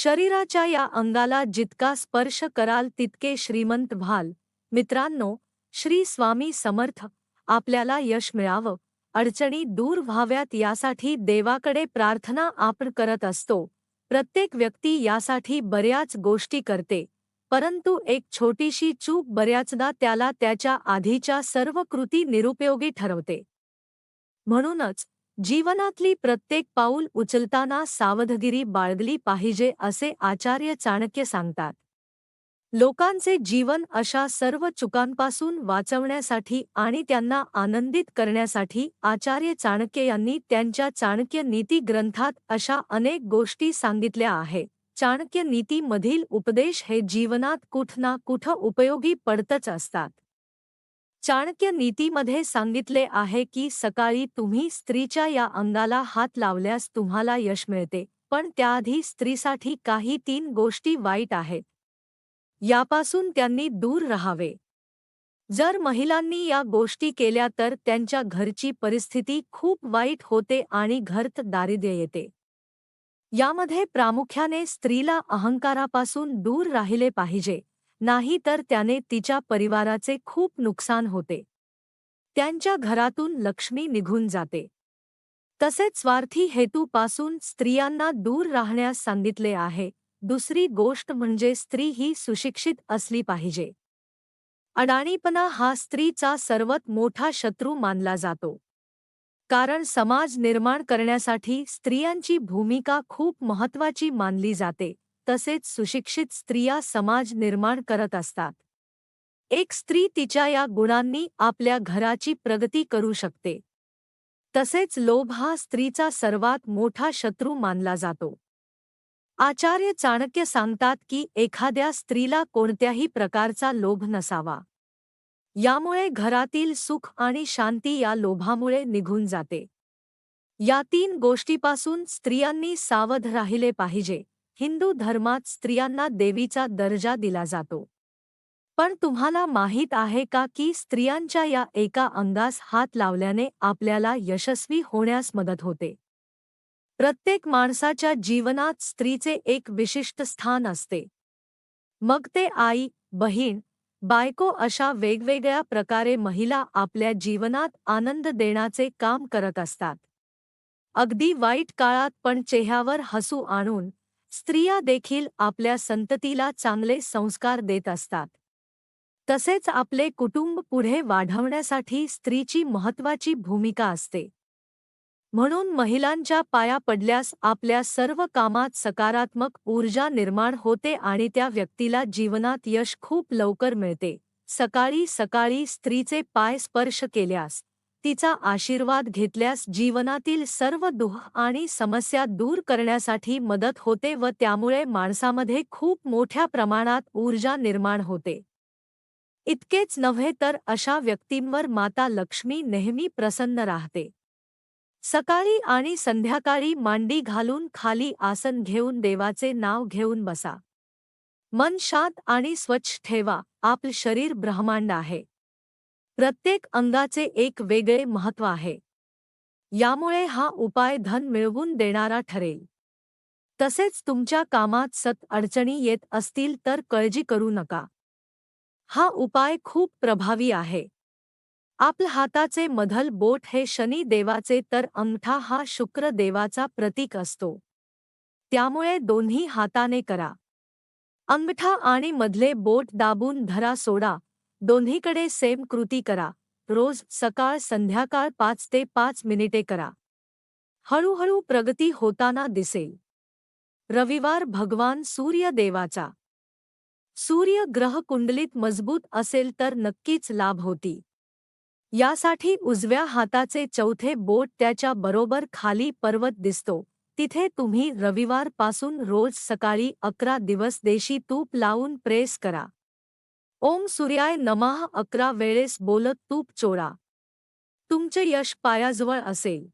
शरीराच्या या अंगाला जितका स्पर्श कराल तितके श्रीमंत व्हाल. मित्रांनो, श्री स्वामी समर्थ. आपल्याला यश मिळावं, अडचणी दूर व्हाव्यात यासाठी देवाकडे प्रार्थना आपण करत असतो. प्रत्येक व्यक्ती यासाठी बऱ्याच गोष्टी करते, परंतु एक छोटीशी चूक बऱ्याचदा त्याला त्याच्या आधीच्या सर्व कृती निरुपयोगी ठरवते. म्हणूनच जीवनातली प्रत्येक पाऊल उचलताना सावधगिरी बाळगली पाहिजे असे आचार्य चाणक्य सांगतात. लोकांचे जीवन अशा सर्व चुकांपासून वाचवण्यासाठी आणि त्यांना आनंदित करण्यासाठी आचार्य चाणक्य यांनी त्यांच्या चाणक्य नीती ग्रंथात अशा अनेक गोष्टी सांगितल्या आहेत. चाणक्य नीती मधील उपदेश हे जीवनात कुठ ना कुठ उपयोगी पडतच असतात. चाणक्य नीतीमध्ये सांगितले आहे की सकाळी तुम्ही स्त्रीच्या या अंगाला हात लावल्यास तुम्हाला यश मिळते, पण त्याआधी स्त्रीसाठी काही 3 गोष्टी वाईट आहेत. यापासून त्यांनी दूर राहावे. जर महिलांनी या गोष्टी केल्या तर त्यांच्या घरची परिस्थिती खूप वाईट होते आणि घरात दारिद्र्य येते. यामध्ये प्रामुख्याने स्त्रीला अहंकारापासून दूर राहिले पाहिजे, नाही तर त्याने तिच्या परिवाराचे खूप नुकसान होते. त्यांच्या घरातून लक्ष्मी निघून जाते. तसेच स्वार्थी हेतूपासून स्त्रियांना दूर राहण्यास सांगितले आहे. दुसरी गोष्ट म्हणजे स्त्री ही सुशिक्षित असली पाहिजे. अडाणीपणा हा स्त्रीचा सर्वात मोठा शत्रू मानला जातो. कारण समाज निर्माण करण्यासाठी स्त्रियांची भूमिका खूप महत्त्वाची मानली जाते. तसेच सुशिक्षित स्त्रिया समाज निर्माण करत असतात. एक स्त्री तिच्या या गुणांनी आपल्या घराची प्रगती करू शकते. तसेच लोभ हा स्त्रीचा सर्वात मोठा शत्रू मानला जातो. आचार्य चाणक्य सांगतात की एखाद्या स्त्रीला कोणत्याही प्रकारचा लोभ नसावा. यामुळे घरातील सुख आणि शांती या लोभामुळे निघून जाते. या 3 गोष्टीपासून स्त्रियांनी सावध राहिले पाहिजे. हिंदू धर्मात स्त्रियांना देवीचा दर्जा दिला जातो. पण तुम्हाला माहीत आहे का की स्त्रियांच्या या एका अंगास हात लावल्याने आपल्याला यशस्वी होण्यास मदत होते. प्रत्येक माणसाच्या जीवनात स्त्रीचे एक विशिष्ट स्थान असते. मग ते आई, बहीण, बायको अशा वेगवेगळ्या प्रकारे महिला आपल्या जीवनात आनंद देण्याचे काम करत असतात. अगदी वाईट काळात पण चेहऱ्यावर हसू आणून स्त्रिया देखील आपल्या संततीला चांगले संस्कार देत असतात. तसेच आपले कुटुंब पुढे वाढवण्यासाठी स्त्रीची महत्त्वाची भूमिका असते. म्हणून महिलांच्या पाया पडल्यास आपल्या सर्व कामात सकारात्मक ऊर्जा निर्माण होते आणि त्या व्यक्तीला जीवनात यश खूप लवकर मिळते. सकाळी सकाळी स्त्रीचे पाय स्पर्श केल्यास, तिचा आशीर्वाद घेतल्यास जीवनातील सर्व दुःख आणि समस्या दूर करण्यासाठी मदत होते व त्यामुळे माणसामध्ये खूप मोठ्या प्रमाणात ऊर्जा निर्माण होते. इतकेच नव्हे तर अशा व्यक्तींवर माता लक्ष्मी नेहमी प्रसन्न राहते. सकाळी आणि संध्याकाळी मांडी घालून खाली आसन घेऊन देवाचे नाव घेऊन बसा. मन शांत आणि स्वच्छ ठेवा. आपले शरीर ब्रह्मांड आहे. प्रत्येक अंगाचे एक वेगळे महत्त्व आहे. यामुळे हा उपाय धन मिळवून देणारा ठरेल. तसेच तुमच्या कामात अडचणी येत असतील तर काळजी करू नका. हा उपाय खूप प्रभावी आहे. आपल्या हाताचे मधल बोट हे शनी देवाचे तर अंगठा हा शुक्र देवाचा प्रतीक असतो. त्यामुळे दोन्ही हाताने करा. अंगठा आणि मधले बोट दाबून धरा सोडा. दोन्हीकडे सेम कृती करा. रोज सकाळ संध्याकाळ 5 ते 5 मिनिटे करा. हळूहळू प्रगती होताना दिसेल. रविवार भगवान सूर्य देवाचा. सूर्य ग्रह कुंडलीत मजबूत असेल तर नक्कीच लाभ होती. यासाठी उजव्या हाताचे चौथे बोट त्याच्या बरोबर खाली पर्वत दिसतो, तिथे तुम्ही रविवार पासून रोज सकाळी 11 दिवस देशी तूप लावून प्रेस करा. ओम सूर्याय नमः 11 वेळेस बोलत तूप चोळा. तुमचे यश पायाजवळ असेल.